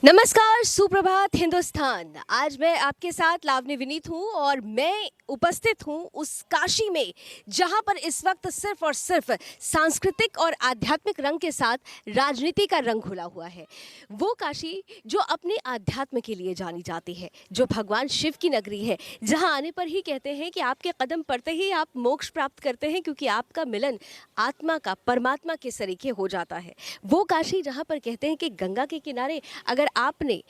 नमस्कार, सुप्रभात हिंदुस्तान। आज मैं आपके साथ लावनी विनीत हूँ और मैं उपस्थित हूँ उस काशी में जहाँ पर इस वक्त सिर्फ और सिर्फ सांस्कृतिक और आध्यात्मिक रंग के साथ राजनीति का रंग घुला हुआ है। वो काशी जो अपने आध्यात्म के लिए जानी जाती है, जो भगवान शिव की नगरी है, जहाँ आने पर ही कहते हैं कि आपके कदम पड़ते ही आप मोक्ष प्राप्त करते हैं, क्योंकि आपका मिलन आत्मा का परमात्मा के सरीखे हो जाता है। वो काशी जहाँ पर कहते हैं कि गंगा के किनारे अगर आपने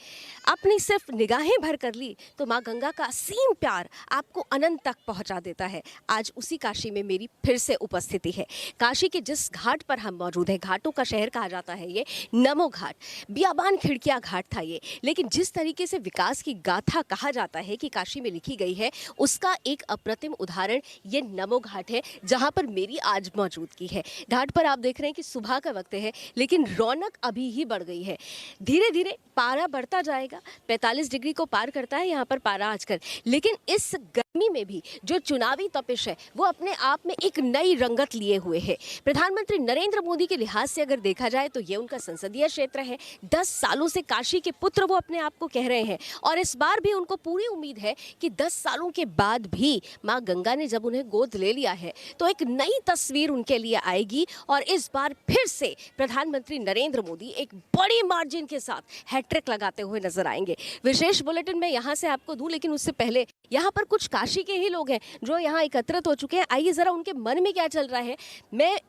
अपनी सिर्फ निगाहें भर कर ली तो माँ गंगा का असीम प्यार आपको अनंत तक पहुंचा देता है। आज उसी काशी में मेरी फिर से उपस्थिति है। काशी के जिस घाट पर हम मौजूद हैं, घाटों का शहर कहा जाता है ये, नमो घाट, बियाबान खिड़कियाँ घाट था ये। लेकिन जिस तरीके से विकास की गाथा कहा जाता है कि काशी में लिखी गई है, उसका एक अप्रतिम उदाहरण ये नमो घाट है, जहाँ पर मेरी आज मौजूदगी है। घाट पर आप देख रहे हैं कि सुबह का वक्त है, लेकिन रौनक अभी ही बढ़ गई है। धीरे धीरे पारा बढ़ता जाएगा, 45 डिग्री को पार करता है यहाँ पर पारा आजकल। लेकिन इस गर्मी में भी जो चुनावी तपिश है वो अपने आप में एक नई रंगत लिए हुए है। प्रधानमंत्री नरेंद्र मोदी के लिहाज से अगर देखा जाए तो ये उनका संसदीय क्षेत्र है। 10 सालों से काशी के पुत्र वो अपने आप को कह रहे हैं और इस बार भी उनको पूरी उम्मीद है कि 10 सालों के बाद भी माँ गंगा ने जब उन्हें गोद ले लिया है तो एक नई तस्वीर उनके लिए आएगी और इस बार फिर से प्रधानमंत्री नरेंद्र मोदी एक बड़ी मार्जिन के साथ हैट्रिक लगाते हुए नजर आएंगे। विशेष बुलेटिन मैं यहाँ से आपको दूं, लेकिन उससे पहले यहाँ पर कुछ काशी के ही लोग हैं जो यहाँ एकत्रित हो चुके हैं। आइए जरा उनके मन में क्या चल रहा है, मैं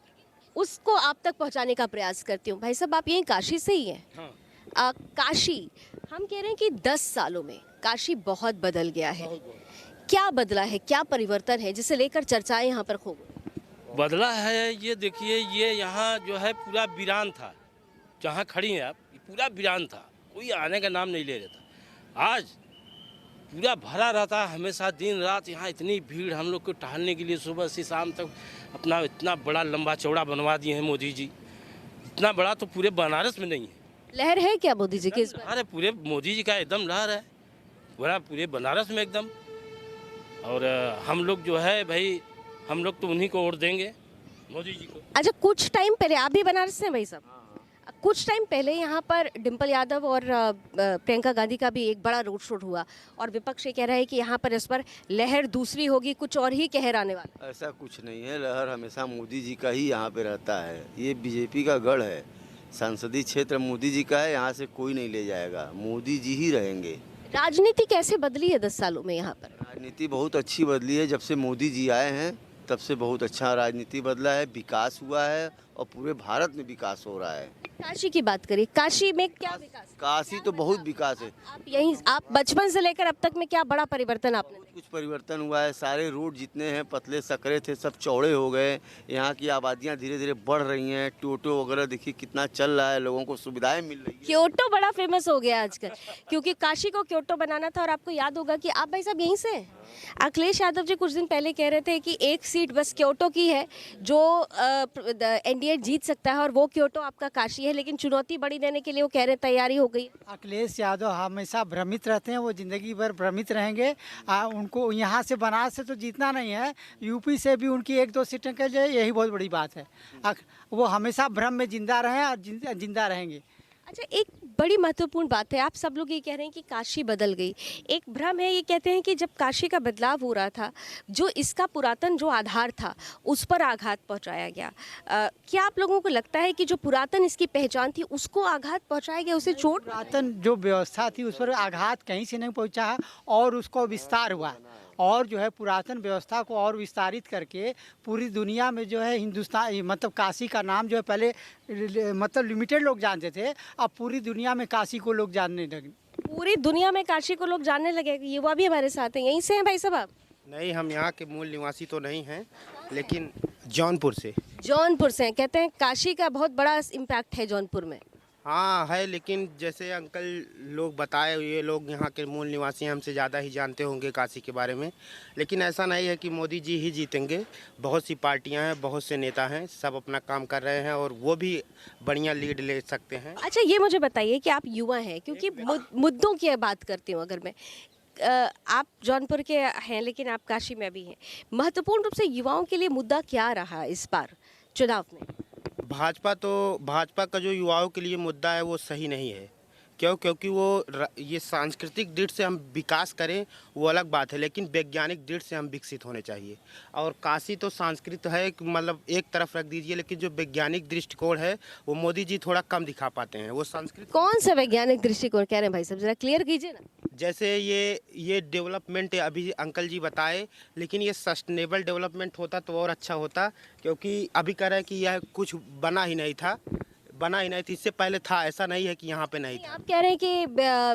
उसको आप तक पहुँचाने का प्रयास करती हूँ। भाई साहब, आप यहीं काशी से ही हैं? हाँ। काशी, हम कह रहे हैं कि 10 सालों में काशी बहुत बदल गया है। क्या बदला है, क्या परिवर्तन है जिसे लेकर चर्चाएं यहाँ पर खूब बदला है? ये देखिए, ये यहाँ जो है पूरा वीरान था। जहाँ खड़ी हैं आप, ये पूरा वीरान था, कोई आने का नाम नहीं ले रहा था। आज पूरा भरा रहता है हमेशा, दिन रात। यहाँ इतनी भीड़, हम लोग को टहलने के लिए सुबह से शाम तक अपना इतना बड़ा लंबा चौड़ा बनवा दिए हैं मोदी जी। इतना बड़ा तो पूरे बनारस में नहीं है। लहर है क्या मोदी जी की इस बार? अरे पूरे मोदी जी का एकदम लहर है पूरा, पूरे बनारस में एकदम। और हम लोग जो है भाई, हम लोग तो उन्हीं को वोट देंगे, मोदी जी को। अच्छा, कुछ टाइम पहले, आप भी बनारस से हैं भाई साहब? कुछ टाइम पहले यहाँ पर डिम्पल यादव और प्रियंका गांधी का भी एक बड़ा रोड शो हुआ और विपक्ष ये कह रहा है कि यहाँ पर इस पर लहर दूसरी होगी, कुछ और ही कहर आने वाला। ऐसा कुछ नहीं है, लहर हमेशा मोदी जी का ही यहाँ पे रहता है। ये बीजेपी का गढ़ है, संसदीय क्षेत्र मोदी जी का है, यहाँ से कोई नहीं ले जाएगा, मोदी जी ही रहेंगे। राजनीति कैसे बदली है 10 सालों में यहाँ पर? राजनीति बहुत अच्छी बदली है, जब से मोदी जी आए हैं तब से बहुत अच्छा राजनीति बदला है, विकास हुआ है और पूरे भारत में विकास हो रहा है। काशी की बात करिए, काशी में क्या विकास? काशी तो बहुत विकास है। आप बचपन से लेकर अब तक में क्या बड़ा परिवर्तन आपने? कुछ परिवर्तन हुआ है, सारे रोड जितने हैं पतले सकरे थे सब चौड़े हो गए। यहाँ की आबादियाँ धीरे धीरे बढ़ रही हैं, टोटो वगैरह देखिए कितना चल रहा है, लोगों को सुविधाएं मिल रही है। क्योटो बड़ा फेमस हो गया आजकल, क्योंकि काशी को क्योटो बनाना था। और आपको याद होगा कि आप भाई साहब यहीं से हैं? अखिलेश यादव जी कुछ दिन पहले कह रहे थे कि एक सीट बस क्योटो की है जो एनडीए जीत सकता है और वो क्योटो आपका काशी है, लेकिन चुनौती बड़ी देने के लिए वो कह रहे तैयारी हो गई। अखिलेश यादव हमेशा भ्रमित रहते हैं, वो ज़िंदगी भर भ्रमित रहेंगे। उनको यहाँ से बनारस से तो जीतना नहीं है, यूपी से भी उनकी 1-2 सीटें कर जाए, यही बहुत बड़ी बात है। वो हमेशा भ्रम में जिंदा रहें और जिंदा रहेंगे। अच्छा, एक बड़ी महत्वपूर्ण बात है, आप सब लोग ये कह रहे हैं कि काशी बदल गई। एक भ्रम है, ये कहते हैं कि जब काशी का बदलाव हो रहा था, जो इसका पुरातन जो आधार था उस पर आघात पहुंचाया गया। क्या आप लोगों को लगता है कि जो पुरातन इसकी पहचान थी उसको आघात पहुंचाया गया, उसे चोट? पुरातन जो व्यवस्था थी उस पर आघात कहीं से नहीं पहुँचा है और उसको विस्तार हुआ और जो है पुरातन व्यवस्था को और विस्तारित करके पूरी दुनिया में जो है हिंदुस्तान, मतलब काशी का नाम जो है पहले मतलब लिमिटेड लोग जानते थे, अब पूरी दुनिया में काशी को लोग जानने लगे। पूरी दुनिया में काशी को लोग जानने लगे। युवा भी हमारे साथ हैं, यहीं से हैं भाई साहब आप? नहीं, हम यहाँ के मूल निवासी तो नहीं हैं, लेकिन जौनपुर से। जौनपुर से हैं, कहते हैं काशी का बहुत बड़ा इम्पैक्ट है जौनपुर में। हाँ है, लेकिन जैसे अंकल लोग बताए, ये लोग यहाँ के मूल निवासी हमसे ज़्यादा ही जानते होंगे काशी के बारे में। लेकिन ऐसा नहीं है कि मोदी जी ही जीतेंगे, बहुत सी पार्टियाँ हैं, बहुत से नेता हैं, सब अपना काम कर रहे हैं और वो भी बढ़िया लीड ले सकते हैं। अच्छा, ये मुझे बताइए कि आप युवा हैं, क्योंकि मुद्दों की बात करती हूँ अगर मैं, आप जौनपुर के हैं लेकिन आप काशी में भी हैं, महत्वपूर्ण रूप से युवाओं के लिए मुद्दा क्या रहा इस बार चुनाव में? भाजपा का जो युवाओं के लिए मुद्दा है वो सही नहीं है, क्यों? क्योंकि ये सांस्कृतिक दृष्टि से हम विकास करें वो अलग बात है, लेकिन वैज्ञानिक दृष्टि से हम विकसित होने चाहिए। और काशी तो संस्कृत है कि मतलब एक तरफ रख दीजिए, लेकिन जो वैज्ञानिक दृष्टिकोण है वो मोदी जी थोड़ा कम दिखा पाते हैं। वो संस्कृत कौन सा वैज्ञानिक दृष्टिकोण कह रहे हैं भाई साहब, जरा क्लियर कीजिए ना। जैसे ये डेवलपमेंट अभी अंकल जी बताए, लेकिन ये सस्टेनेबल डेवलपमेंट होता तो और अच्छा होता, क्योंकि अभी कह रहे हैं कि यह कुछ बना ही नहीं था। इससे पहले था, ऐसा नहीं है कि यहाँ पे नहीं था। आप कह रहे हैं कि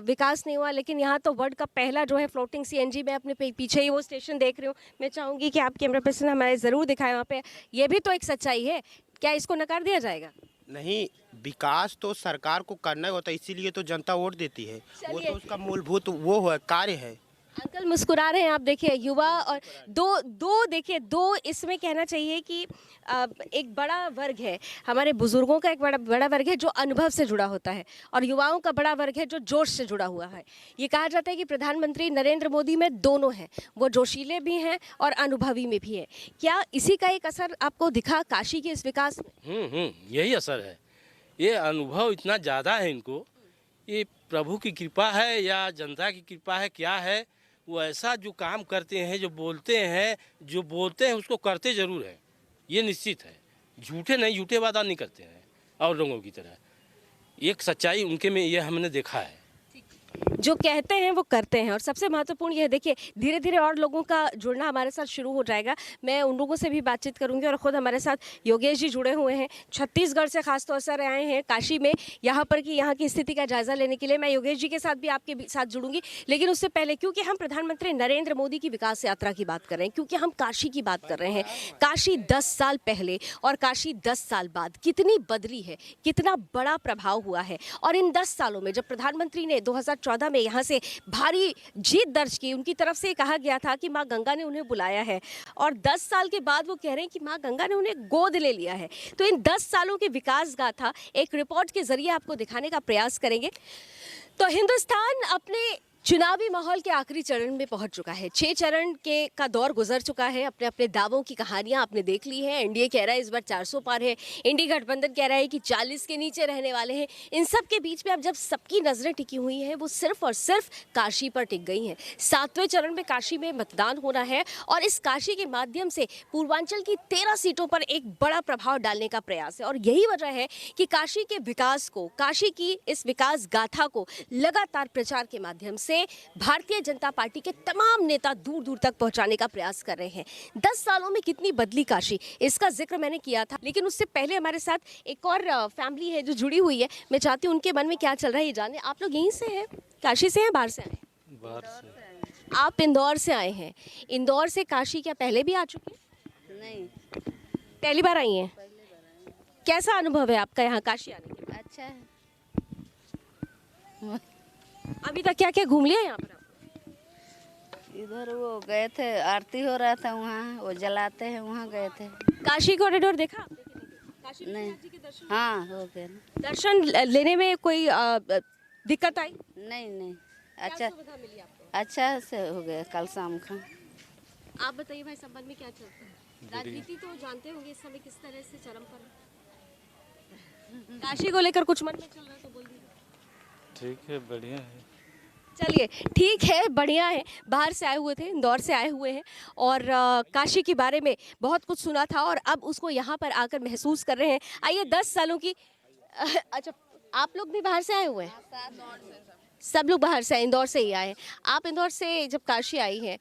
विकास नहीं हुआ, लेकिन यहाँ तो वर्ल्ड का पहला जो है फ्लोटिंग सीएनजी, मैं अपने पीछे ही वो स्टेशन देख रही हूँ। मैं चाहूँगी कि आप कैमरा पर्सन हमारे ज़रूर दिखाएं वहाँ पे। ये भी तो एक सच्चाई है, क्या इसको नकार दिया जाएगा? नहीं, विकास तो सरकार को करना ही होता है, इसीलिए तो जनता वोट देती है। वो तो उसका मूलभूत वो है, कार्य है। अंकल मुस्कुरा रहे हैं, आप देखिए युवा और दो इसमें कहना चाहिए कि एक बड़ा वर्ग है, हमारे बुजुर्गों का एक बड़ा वर्ग है जो अनुभव से जुड़ा होता है, और युवाओं का बड़ा वर्ग है जो जोश से जुड़ा हुआ है। ये कहा जाता है कि प्रधानमंत्री नरेंद्र मोदी में दोनों हैं, वो जोशीले भी हैं और अनुभवी में भी है। क्या इसी का एक असर आपको दिखा काशी के इस विकास में? यही असर है। ये अनुभव इतना ज़्यादा है इनको, ये प्रभु की कृपा है या जनता की कृपा है, क्या है? वो ऐसा जो काम करते हैं, जो बोलते हैं उसको करते ज़रूर हैं, ये निश्चित है। झूठे वादा नहीं करते हैं और लोगों की तरह। एक सच्चाई उनके में ये हमने देखा है, जो कहते हैं वो करते हैं। और सबसे महत्वपूर्ण ये देखिए, धीरे धीरे और लोगों का जुड़ना हमारे साथ शुरू हो जाएगा। मैं उन लोगों से भी बातचीत करूंगी, और ख़ुद हमारे साथ योगेश जी जुड़े हुए हैं, छत्तीसगढ़ से खासतौर से आए हैं काशी में, यहाँ पर की यहाँ की स्थिति का जायज़ा लेने के लिए। मैं योगेश जी के साथ भी आपके साथ जुड़ूंगी, लेकिन उससे पहले क्योंकि हम प्रधानमंत्री नरेंद्र मोदी की विकास यात्रा की बात कर रहे हैं, क्योंकि हम काशी की बात कर रहे हैं, काशी 10 साल पहले और काशी 10 साल बाद कितनी बदली है, कितना बड़ा प्रभाव हुआ है। और इन 10 सालों में जब प्रधानमंत्री ने 2014 में यहाँ से भारी जीत दर्ज की, उनकी तरफ से कहा गया था कि माँ गंगा ने उन्हें बुलाया है, और 10 साल के बाद वो कह रहे हैं कि माँ गंगा ने उन्हें गोद ले लिया है। तो इन 10 सालों की विकास गाथा एक रिपोर्ट के जरिए आपको दिखाने का प्रयास करेंगे। तो हिंदुस्तान अपने चुनावी माहौल के आखिरी चरण में पहुंच चुका है। 6 चरण का दौर गुजर चुका है। अपने अपने दावों की कहानियां आपने देख ली है। एनडीए कह रहा है इस बार 400 पार है, इंडी गठबंधन कह रहा है कि 40 के नीचे रहने वाले हैं। इन सब के बीच में अब जब सबकी नजरें टिकी हुई हैं, वो सिर्फ और सिर्फ काशी पर टिक गई हैं। 7वें चरण में काशी में मतदान होना है, और इस काशी के माध्यम से पूर्वांचल की 13 सीटों पर एक बड़ा प्रभाव डालने का प्रयास है। और यही वजह है कि काशी के विकास को, काशी की इस विकास गाथा को लगातार प्रचार के माध्यम से भारतीय जनता पार्टी के तमाम नेता दूर दूर तक पहुंचाने का प्रयास कर रहे हैं। 10 सालों में कितनी बदली काशी, इसका जिक्र मैंने किया था, लेकिन उससे पहले हमारे साथ एक और फैमिली है जो जुड़ी हुई है। मैं चाहती हूँ उनके मन में क्या चल रहा है ये जाने। आप लोग यहीं से हैं, काशी से हैं, बाहर से आए हैं? बाहर से। आप इंदौर से आए हैं। इंदौर से काशी क्या पहले भी आ चुके हैं? नहीं, पहली बार आई हैं? कैसा अनुभव है आपका यहाँ काशी आने के बाद? अच्छा है। अभी तक क्या क्या घूम लिया यहाँ पर आप? इधर वो गए थे, आरती हो रहा था वहाँ, वो जलाते हैं, वहाँ गए थे। काशी कॉरिडोर देखा आपने कि नहीं देखा? काशी नहीं। विश्वनाथ जी के दर्शन हाँ, हो गए ना। दर्शन लेने में कोई दिक्कत आई? नहीं, क्या अच्छा सुविधा मिली आपको? अच्छा से हो गया कल शाम का। आप बताइए भाई, संबंध में क्या चलता है? राजनीति तो जानते होंगे इस समय किस तरह से चरम पर है। काशी को लेकर कुछ मन में चल रहा है तो बोल दीजिए। ठीक है, बढ़िया है। चलिए ठीक है, बढ़िया है। बाहर से आए हुए थे, इंदौर से आए हुए हैं, और काशी के बारे में बहुत कुछ सुना था, और अब उसको यहाँ पर आकर महसूस कर रहे हैं। आइए 10 सालों की अच्छा, आप लोग भी बाहर से आए हुए हैं? सब लोग बाहर से, इंदौर से ही आए हैं। आप इंदौर से जब काशी आई हैं,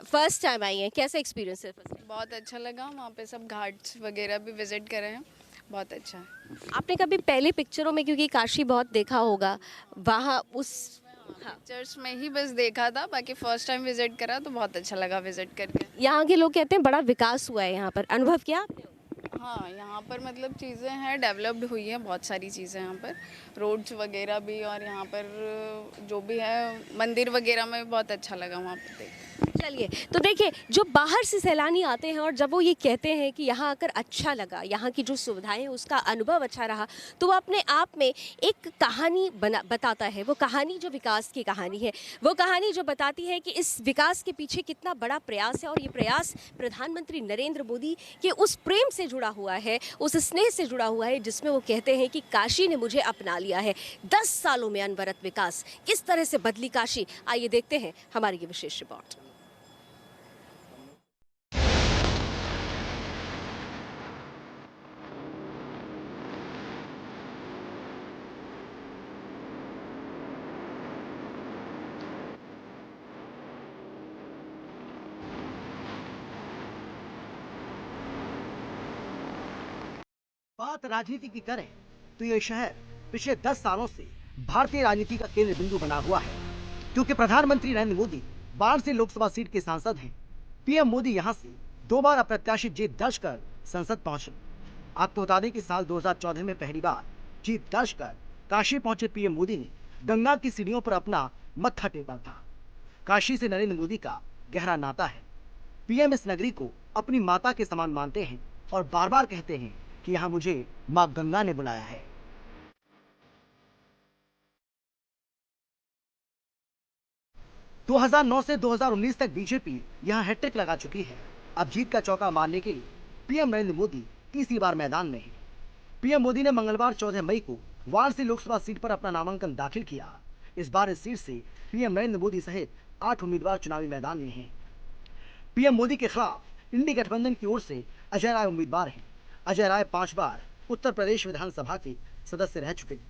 फर्स्ट टाइम आई हैं, कैसा एक्सपीरियंस है? बहुत अच्छा लगा, वहाँ पे सब घाट्स वगैरह भी विजिट करे हैं, बहुत अच्छा है। आपने कभी पहले पिक्चरों में, क्योंकि काशी बहुत देखा होगा, वहाँ उस चर्च में ही बस देखा था, बाकी फर्स्ट टाइम विजिट करा तो बहुत अच्छा लगा विजिट करके। यहाँ के लोग कहते हैं बड़ा विकास हुआ है यहाँ पर, अनुभव किया आपने? हाँ, यहाँ पर मतलब चीज़ें हैं, डेवलप्ड हुई है बहुत सारी चीज़ें यहाँ पर, रोड्स वगैरह भी, और यहाँ पर जो भी है मंदिर वगैरह में बहुत अच्छा लगा वहाँ पर देख। चलिए, तो देखिए, जो बाहर से सैलानी आते हैं और जब वो ये कहते हैं कि यहाँ आकर अच्छा लगा, यहाँ की जो सुविधाएं हैं उसका अनुभव अच्छा रहा, तो वो अपने आप में एक कहानी बताता है। वो कहानी जो विकास की कहानी है, वो कहानी जो बताती है कि इस विकास के पीछे कितना बड़ा प्रयास है, और ये प्रयास प्रधानमंत्री नरेंद्र मोदी के उस प्रेम से जुड़ा हुआ है, उस स्नेह से जुड़ा हुआ है, जिसमें वो कहते हैं कि काशी ने मुझे अपना लिया है। 10 सालों में अनवरत विकास, किस तरह से बदली काशी, आइए देखते हैं हमारी ये विशेष रिपोर्ट। बात राजनीति की करें तो ये शहर पिछले 10 सालों से भारतीय राजनीति का केंद्र बिंदु बना हुआ है, क्योंकि प्रधानमंत्री नरेंद्र मोदी वाराणसी लोकसभा सीट के सांसद हैं। पीएम मोदी यहां से 2 बार अप्रत्याशित जीत दर्ज कर संसद पहुंचे। आपको बता दें कि साल 2014 में पहली बार जीत दर्ज कर काशी पहुंचे पीएम मोदी ने गंगा की सीढ़ियों पर अपना मत्था टेका था। काशी से नरेंद्र मोदी का गहरा नाता है। पीएम इस नगरी को अपनी माता के समान मानते हैं और बार बार कहते हैं कि यहाँ मुझे माँ गंगा ने बुलाया है। – 2009 से 2019 तक बीजेपी यहाँ हैट्रिक लगा चुकी है। अब जीत का चौका मारने के लिए पीएम नरेंद्र मोदी तीसरी बार मैदान में है। पीएम मोदी ने मंगलवार 14 मई को वाराणसी लोकसभा सीट पर अपना नामांकन दाखिल किया। इस बार इस सीट से पीएम नरेंद्र मोदी सहित 8 उम्मीदवार चुनावी मैदान में हैं। पीएम मोदी के खिलाफ इंडी गठबंधन की ओर से अजय राय उम्मीदवार हैं। अजय राय 5 बार उत्तर प्रदेश विधानसभा के सदस्य रह चुके हैं।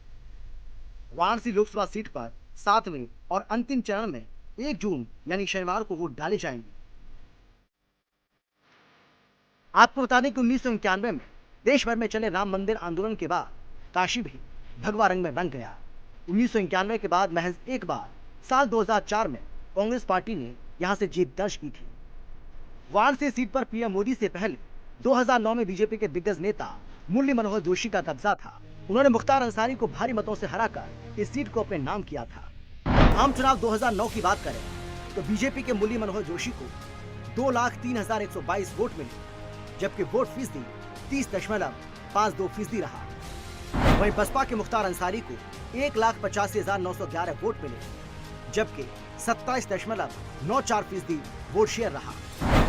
वाराणसी लोकसभा सीट पर 7वें और अंतिम चरण में 1 जून यानी शनिवार को वोट डाले जाएंगे। आपको बता दें कि 1991 में देश भर में चले राम मंदिर आंदोलन के बाद काशी भी भगवा रंग में रंग गया। 1991 के बाद महज एक बार साल 2004 में कांग्रेस पार्टी ने यहां से जीत दर्ज की थी। वाराणसी सीट पर पीएम मोदी से पहले 2009 में बीजेपी के दिग्गज नेता मुरली मनोहर जोशी का कब्जा था। उन्होंने मुख्तार अंसारी को भारी मतों से हराकर इस सीट को अपने नाम किया था। आम चुनाव 2009 की बात करें तो बीजेपी के मुरली मनोहर जोशी को 2,03,122 वोट मिले, जबकि वोट फीसदी 30.52% रहा। वहीं बसपा के मुख्तार अंसारी को 1,85,911 वोट मिले, जबकि 27.94% वोट शेयर रहा।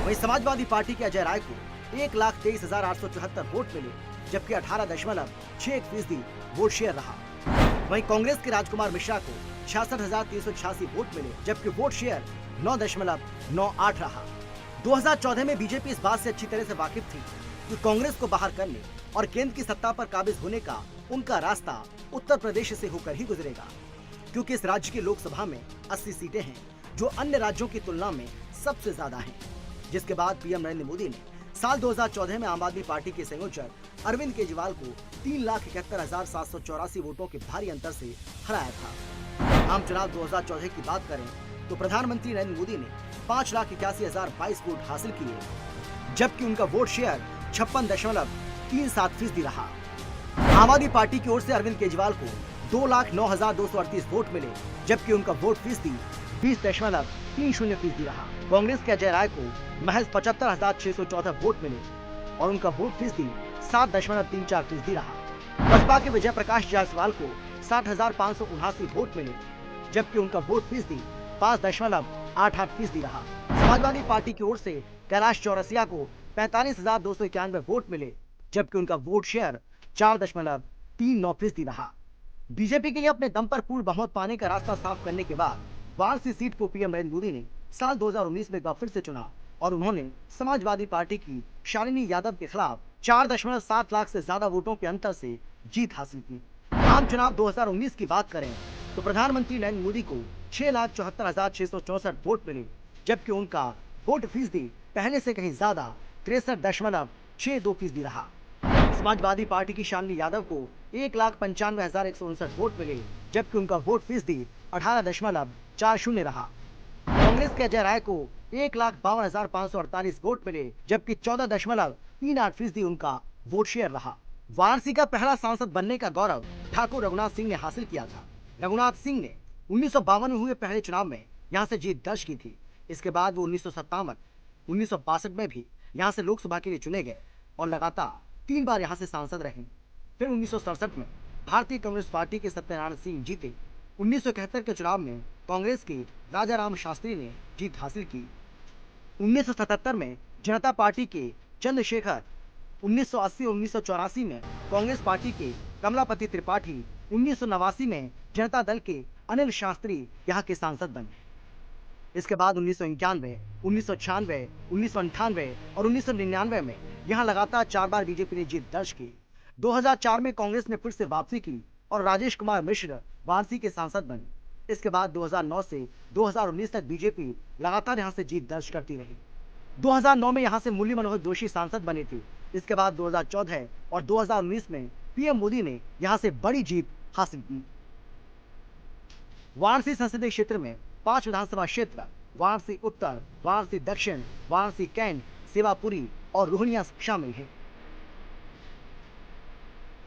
वहीं समाजवादी पार्टी के अजय राय को 1,23,874 वोट मिले, जबकि 18.61% वोट शेयर रहा। वहीं कांग्रेस के राजकुमार मिश्रा को 66,386 वोट मिले, जबकि वोट शेयर 9.98 रहा। 2014 में बीजेपी इस बात से अच्छी तरह से वाकिफ थी कि कांग्रेस को बाहर करने और केंद्र की सत्ता पर काबिज होने का उनका रास्ता उत्तर प्रदेश से होकर ही गुजरेगा, क्योंकि इस राज्य की लोकसभा में 80 सीटें हैं, जो अन्य राज्यों की तुलना में सबसे ज्यादा हैं। जिसके बाद पीएम नरेंद्र मोदी ने साल 2014 में आम आदमी पार्टी के संयोजक अरविंद केजरीवाल को 3,71,784 वोटों के भारी अंतर से हराया था। आम चुनाव 2014 की बात करें तो प्रधानमंत्री नरेंद्र मोदी ने 5,81,022 वोट हासिल किए, जबकि उनका वोट शेयर 56.37% रहा। आम आदमी पार्टी की ओर से अरविंद केजरीवाल को 2,09,238 वोट मिले, जबकि उनका वोट फीसदी 20.30% रहा। कांग्रेस के अजय राय को महज 75,614 वोट मिले और उनका वोट फीसदी 7.34% रहा। बसपा के विजय प्रकाश जायसवाल को 60,579 वोट मिले, जबकि उनका वोट फीसदी 5.88% रहा। समाजवादी पार्टी की ओर से कैलाश चौरसिया को 45,291 वोट मिले, जबकि उनका वोट शेयर 4.39% रहा। बीजेपी के लिए अपने दम पर पूर्ण बहुमत पाने का रास्ता साफ करने के बाद वाराणसी सीट को पीएम नरेंद्र मोदी ने साल 2019 में एक बार फिर से चुना और उन्होंने समाजवादी पार्टी की शालिनी यादव के खिलाफ 4.7 लाख से ज्यादा वोटों के अंतर से जीत हासिल की। आम चुनाव 2019 की बात करें तो प्रधानमंत्री नरेंद्र मोदी को 6,74,664 वोट मिले, जबकि उनका वोट फीसदी पहले से कहीं ज्यादा 63.62% रहा। समाजवादी पार्टी की शालिनी यादव को 1,95,159 वोट मिले, जबकि उनका वोट फीसदी 18.40 रहा। कांग्रेस के अजय राय को 1,52,548 वोट मिले, जबकि 14.38% उनका वोट शेयर रहा। वाराणसी का पहला सांसद बनने का गौरव ठाकुर रघुनाथ सिंह ने हासिल किया था। रघुनाथ सिंह ने 1952 में हुए पहले चुनाव में यहां से जीत दर्ज की थी। इसके बाद वो 1957-1962 में भी यहाँ से लोकसभा के लिए चुने गए और लगातार 3 बार यहाँ से सांसद रहे। फिर 1967 में भारतीय कम्युनिस्ट पार्टी के सत्यनारायण सिंह जीते। 1971 के चुनाव में कांग्रेस के राजा राम शास्त्री ने जीत हासिल की। 1977 में जनता पार्टी के चंद्रशेखर, 1980 और 1984 में कांग्रेस पार्टी के कमलापति त्रिपाठी, 1989 में जनता दल के अनिल शास्त्री यहाँ के सांसद बने। इसके बाद 1991, 1996, 1998 और 1999 में यहाँ लगातार 4 बार बीजेपी ने जीत दर्ज की। 2004 में कांग्रेस ने फिर से वापसी की और राजेश कुमार मिश्र वाराणसी के सांसद बने। इसके बाद 2009 से 2019 तक बीजेपी लगातार यहाँ से जीत दर्ज करती रही। 2009 में यहाँ से मुरली मनोहर जोशी सांसद बने थे। इसके बाद 2014 और 2019 में पीएम मोदी ने यहाँ से बड़ी जीत हासिल की। वाराणसी संसदीय क्षेत्र में 5 विधानसभा क्षेत्र वाराणसी उत्तर, वाराणसी दक्षिण, वाराणसी कैंट, सेवापुरी और रोहनिया शामिल है।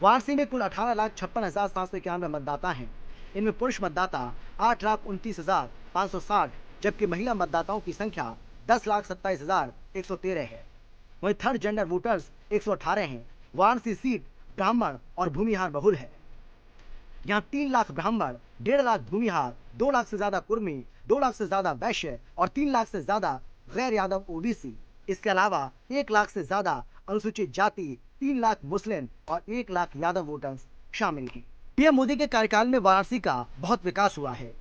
वाराणसी में कुल 18,56,791 मतदाता हैं। इनमें पुरुष मतदाता 8,29,560 जबकि महिला मतदाताओं की संख्या 10,27,113 है। वहीं थर्ड जेंडर वोटर्स 118 हैं। वाराणसी सीट ब्राह्मण और भूमिहार बहुल है। यहाँ 3 लाख ब्राह्मण, 1.5 लाख भूमिहार, 2 लाख से ज्यादा कुर्मी, 2 लाख से ज्यादा वैश्य और 3 लाख से ज्यादा गैर यादव ओबीसी। इसके अलावा 1 लाख से ज्यादा अनुसूचित जाति, 3 लाख मुस्लिम और 1 लाख यादव वोटर्स शामिल हैं। पीएम मोदी के कार्यकाल में वाराणसी का बहुत विकास हुआ है।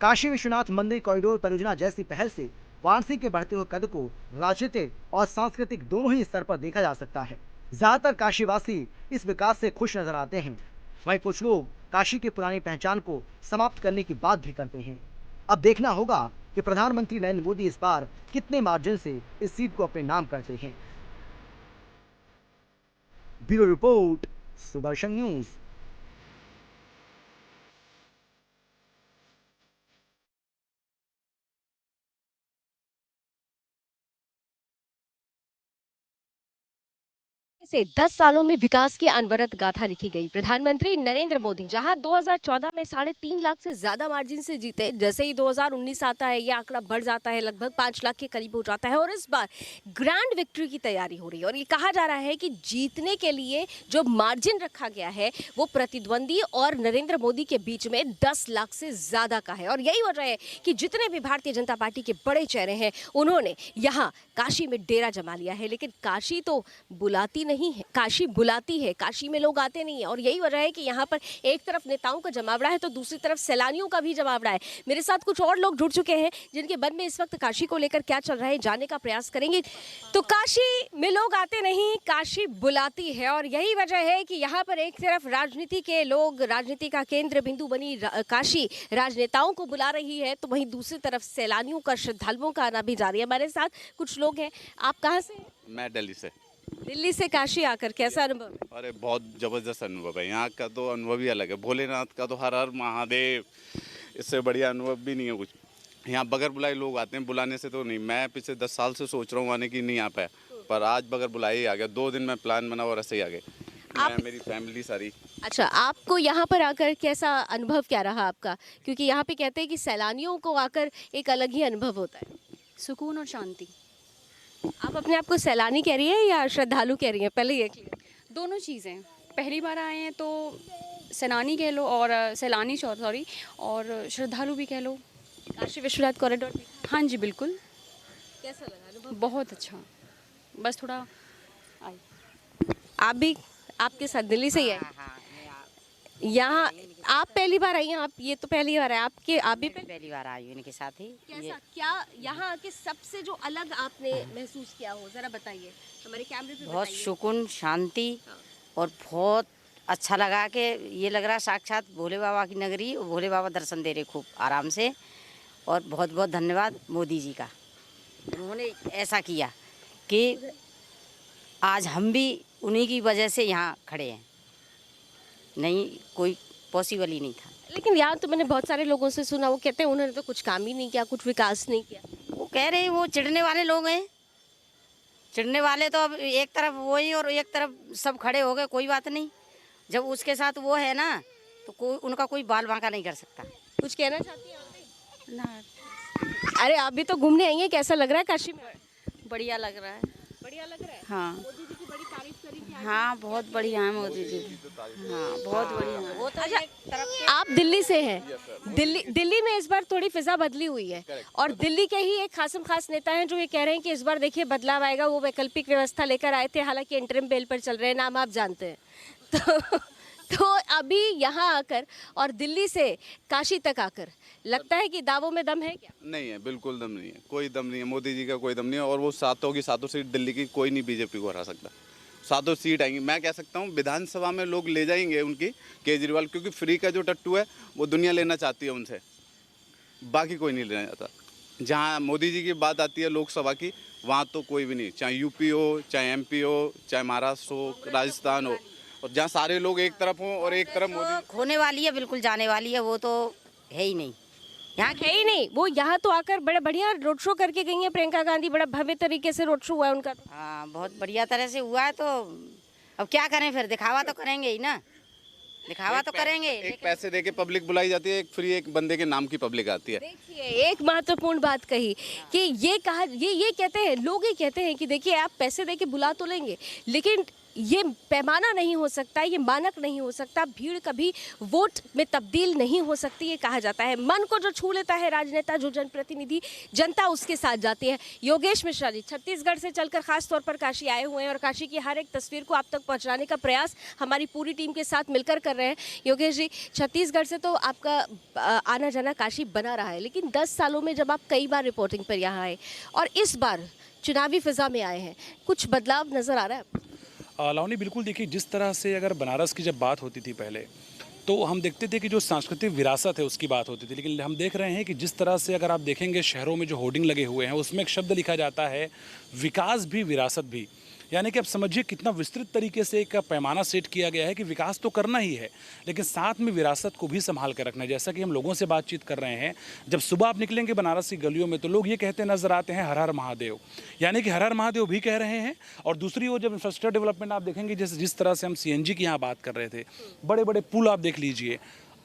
काशी विश्वनाथ मंदिर कॉरिडोर परियोजना जैसी पहल से वाराणसी के बढ़ते हुए कद को राजनीतिक और सांस्कृतिक दोनों ही स्तर पर देखा जा सकता है। ज्यादातर काशीवासी इस विकास से खुश नजर आते हैं। वहीं कुछ लोग काशी की पुरानी पहचान को समाप्त करने की बात भी करते हैं। अब देखना होगा कि प्रधानमंत्री नरेंद्र मोदी इस बार कितने मार्जिन से इस सीट को अपने नाम करते हैं। Bureau report, Sudarshan news. से 10 सालों में विकास की अनवरत गाथा लिखी गई। प्रधानमंत्री नरेंद्र मोदी जहां 2014 में 3.5 लाख से ज्यादा मार्जिन से जीते, जैसे ही 2019 आता है ये आंकड़ा बढ़ जाता है, लगभग 5 लाख के करीब हो जाता है और इस बार ग्रैंड विक्ट्री की तैयारी हो रही है। और ये कहा जा रहा है कि जीतने के लिए जो मार्जिन रखा गया है वो प्रतिद्वंदी और नरेंद्र मोदी के बीच में 10 लाख से ज्यादा का है। और यही वजह है कि जितने भी भारतीय जनता पार्टी के बड़े चेहरे हैं उन्होंने यहाँ काशी में डेरा जमा लिया है। लेकिन काशी तो बुलाती नहीं है, काशी बुलाती है, काशी में लोग आते नहीं है। और यही वजह है कि यहाँ पर एक तरफ नेताओं का जमावड़ा है तो दूसरी तरफ सैलानियों का भी जमावड़ा है। मेरे साथ कुछ और लोग जुड़ चुके हैं जिनके मन में इस वक्त काशी को लेकर क्या चल रहा है जानने का प्रयास करेंगे। तो काशी में लोग आते नहीं, काशी बुलाती है। और यही वजह है कि यहाँ पर एक तरफ राजनीति के लोग, राजनीति का केंद्र बिंदु बनी काशी राजनेताओं को बुला रही है, तो वहीं दूसरी तरफ सैलानियों का, श्रद्धालुओं का आना भी जारी है। हमारे साथ कुछ लोग हैं। आप कहाँ से? मैं दिल्ली से। दिल्ली से काशी आकर कैसा अनुभव है? अरे बहुत ज़बरदस्त अनुभव है। यहाँ का तो अनुभव ही अलग है। भोलेनाथ का तो हर हर महादेव, इससे बढ़िया अनुभव भी नहीं है कुछ। यहाँ बगैर बुलाए लोग आते हैं, बुलाने से तो नहीं। मैं पिछले 10 साल से सोच रहा हूँ आने की, नहीं आ पाया, पर आज बगैर बुलाए ही आ गया। 2 दिन में प्लान बना और ऐसे ही आ गए। मैं, मेरी फैमिली सारी। अच्छा, आपको यहाँ पर आकर कैसा अनुभव क्या रहा आपका? क्योंकि यहाँ पे कहते हैं कि सैलानियों को आकर एक अलग ही अनुभव होता है। सुकून और शांति। आप अपने आप को सैलानी कह रही है या श्रद्धालु कह रही है? पहले ये क्लियर। दोनों चीज़ें। पहली बार आए हैं तो सैलानी कह लो और सैलानी सॉरी और श्रद्धालु भी कह लो। काशी विश्वनाथ कॉरिडोर? हाँ जी बिल्कुल। कैसा लगा अनुभव? बहुत अच्छा। बस थोड़ा आप भी आपके साथ दिल्ली से ही आए? यहाँ आप पहली बार आई हैं? आप ये तो पहली बार है आपके? आप भी पहली बार आई हूँ इनके साथ ही। कैसा क्या यहाँ आके सबसे जो अलग आपने महसूस किया हो, जरा बताइए हमारे कैमरे पे। बहुत सुकून, शांति और बहुत अच्छा लगा कि ये लग रहा साक्षात भोले बाबा की नगरी, भोले बाबा दर्शन दे रहे खूब आराम से। और बहुत बहुत धन्यवाद मोदी जी का, उन्होंने ऐसा किया कि आज हम भी उन्हीं की वजह से यहाँ खड़े हैं, नहीं कोई पॉसिबल ही नहीं था। लेकिन यहाँ तो मैंने बहुत सारे लोगों से सुना, वो कहते हैं उन्होंने तो कुछ काम ही नहीं किया, कुछ विकास नहीं किया। वो कह रहे हैं वो चिढ़ने वाले लोग हैं। चिढ़ने वाले तो अब एक तरफ वो ही और एक तरफ सब खड़े हो गए, कोई बात नहीं। जब उसके साथ वो है ना तो कोई उनका कोई बाल बांका नहीं कर सकता। कुछ कहना चाहती हैं आप? ना अरे आप भी तो घूमने आई हैं, कैसा लग रहा है काशी में? बढ़िया लग रहा है। बढ़िया लग रहा है। हाँ मोदी जी की बड़ी तारीफ करी थी। हाँ, बहुत बढ़िया है मोदी जी। हाँ, बहुत बढ़िया है। वो तो अच्छा, आप दिल्ली से हैं। दिल्ली में इस बार थोड़ी फिजा बदली हुई है और दिल्ली के ही एक खास नेता हैं जो ये कह रहे हैं कि इस बार देखिए बदलाव आएगा। वो वैकल्पिक व्यवस्था लेकर आए थे, हालांकि इंटरिम बेल पर चल रहे हैं, नाम आप जानते हैं। तो अभी यहाँ आकर और दिल्ली से काशी तक आकर लगता है कि दावों में दम है क्या? नहीं है, बिल्कुल दम नहीं है, कोई दम नहीं है, मोदी जी का कोई दम नहीं है। और वो सातों की सातों सीट दिल्ली की कोई नहीं बीजेपी को हरा सकता। सातों सीट आएंगी। मैं कह सकता हूँ विधानसभा में लोग ले जाएंगे उनकी केजरीवाल, क्योंकि फ्री का जो टट्टू है वो दुनिया लेना चाहती है उनसे, बाकी कोई नहीं लेना चाहता। जहाँ मोदी जी की बात आती है लोकसभा की, वहाँ तो कोई भी नहीं, चाहे यूपी हो, चाहे एमपी हो, चाहे महाराष्ट्र हो, राजस्थान हो, और जहाँ सारे लोग एक तरफ हों और एक तरफ मोदी। खोने वाली है, बिल्कुल जाने वाली है, वो तो है ही नहीं, यहाँ है ही नहीं। वो यहाँ तो आकर बड़ा बढ़िया रोड शो करके गई हैं प्रियंका गांधी, बड़ा भव्य तरीके से रोड शो हुआ है उनका। हाँ, बहुत बढ़िया तरह से हुआ है। तो अब क्या करें, फिर दिखावा तो करेंगे ही ना, दिखावा तो करेंगे। एक पैसे देके पब्लिक बुलाई जाती है, एक फ्री एक बंदे के नाम की पब्लिक आती है। देखिए एक महत्वपूर्ण बात कही कि ये कहते हैं, लोग ही कहते हैं कि देखिए आप पैसे देके बुला तो लेंगे, लेकिन ये पैमाना नहीं हो सकता, ये मानक नहीं हो सकता, भीड़ कभी वोट में तब्दील नहीं हो सकती। ये कहा जाता है मन को जो छू लेता है राजनेता, जो जनप्रतिनिधि, जनता उसके साथ जाती है। योगेश मिश्रा जी छत्तीसगढ़ से चलकर खास तौर पर काशी आए हुए हैं और काशी की हर एक तस्वीर को आप तक पहुंचाने का प्रयास हमारी पूरी टीम के साथ मिलकर कर रहे हैं। योगेश जी, छत्तीसगढ़ से तो आपका आना जाना काशी बना रहा है, लेकिन 10 सालों में जब आप कई बार रिपोर्टिंग पर यहाँ आए और इस बार चुनावी फिजा में आए हैं, कुछ बदलाव नजर आ रहा है? लावनी, बिल्कुल देखिए, जिस तरह से अगर बनारस की जब बात होती थी पहले, तो हम देखते थे कि जो सांस्कृतिक विरासत है उसकी बात होती थी, लेकिन हम देख रहे हैं कि जिस तरह से अगर आप देखेंगे शहरों में जो होर्डिंग लगे हुए हैं उसमें एक शब्द लिखा जाता है विकास भी विरासत भी। यानी कि आप समझिए कितना विस्तृत तरीके से एक पैमाना सेट किया गया है कि विकास तो करना ही है, लेकिन साथ में विरासत को भी संभाल कर रखना है। जैसा कि हम लोगों से बातचीत कर रहे हैं, जब सुबह आप निकलेंगे बनारस की गलियों में तो लोग ये कहते नजर आते हैं हर हर महादेव, यानी कि हर हर महादेव भी कह रहे हैं। और दूसरी ओर जब इंफ्रास्ट्रक्चर डेवलपमेंट आप देखेंगे, जैसे जिस तरह से हम CNG की यहाँ बात कर रहे थे, बड़े बड़े पुल आप देख लीजिए,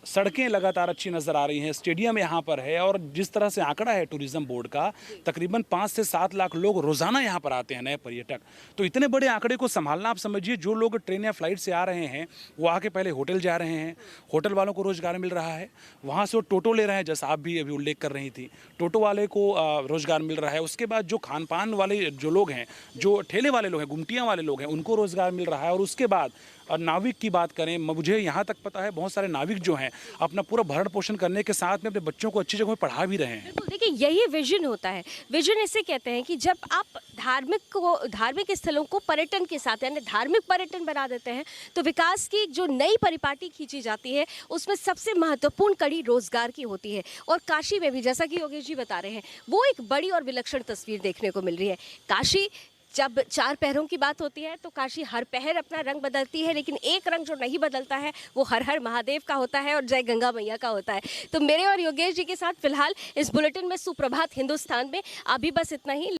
सड़कें लगातार अच्छी नज़र आ रही हैं, स्टेडियम यहाँ पर है, और जिस तरह से आंकड़ा है टूरिज्म बोर्ड का, तकरीबन 5 से 7 लाख लोग रोज़ाना यहाँ पर आते हैं, नए पर्यटक। तो इतने बड़े आंकड़े को संभालना, आप समझिए जो लोग ट्रेन या फ्लाइट से आ रहे हैं वो आके पहले होटल जा रहे हैं, होटल वालों को रोज़गार मिल रहा है, वहाँ से वो टोटो ले रहे हैं, जैसा आप भी अभी उल्लेख कर रही थी, टोटो वाले को रोज़गार मिल रहा है। उसके बाद जो खान पान वाले जो लोग हैं, जो ठेले वाले लोग हैं, गुमटियाँ वाले लोग हैं, उनको रोज़गार मिल रहा है। और उसके बाद नाविक की बात करें, मुझे यहाँ तक पता है बहुत सारे नाविक जो हैं अपना पूरा भरण पोषण करने के साथ में अपने बच्चों को अच्छी जगह पढ़ा भी रहे हैं। बिल्कुल, देखिए यही विजन होता है। विजन इसे कहते हैं कि जब आप धार्मिक स्थलों को पर्यटन के साथ, यानी धार्मिक पर्यटन बना देते हैं, तो विकास की जो नई परिपाटी खींची जाती है उसमें सबसे महत्वपूर्ण कड़ी रोजगार की होती है। और काशी में भी, जैसा कि योगेश जी बता रहे हैं, वो एक बड़ी और विलक्षण तस्वीर देखने को मिल रही है। काशी जब 4 पहरों की बात होती है तो काशी हर पहर अपना रंग बदलती है, लेकिन एक रंग जो नहीं बदलता है वो हर हर महादेव का होता है और जय गंगा मैया का होता है। तो मेरे और योगेश जी के साथ फिलहाल इस बुलेटिन में सुप्रभात हिंदुस्तान में अभी बस इतना ही।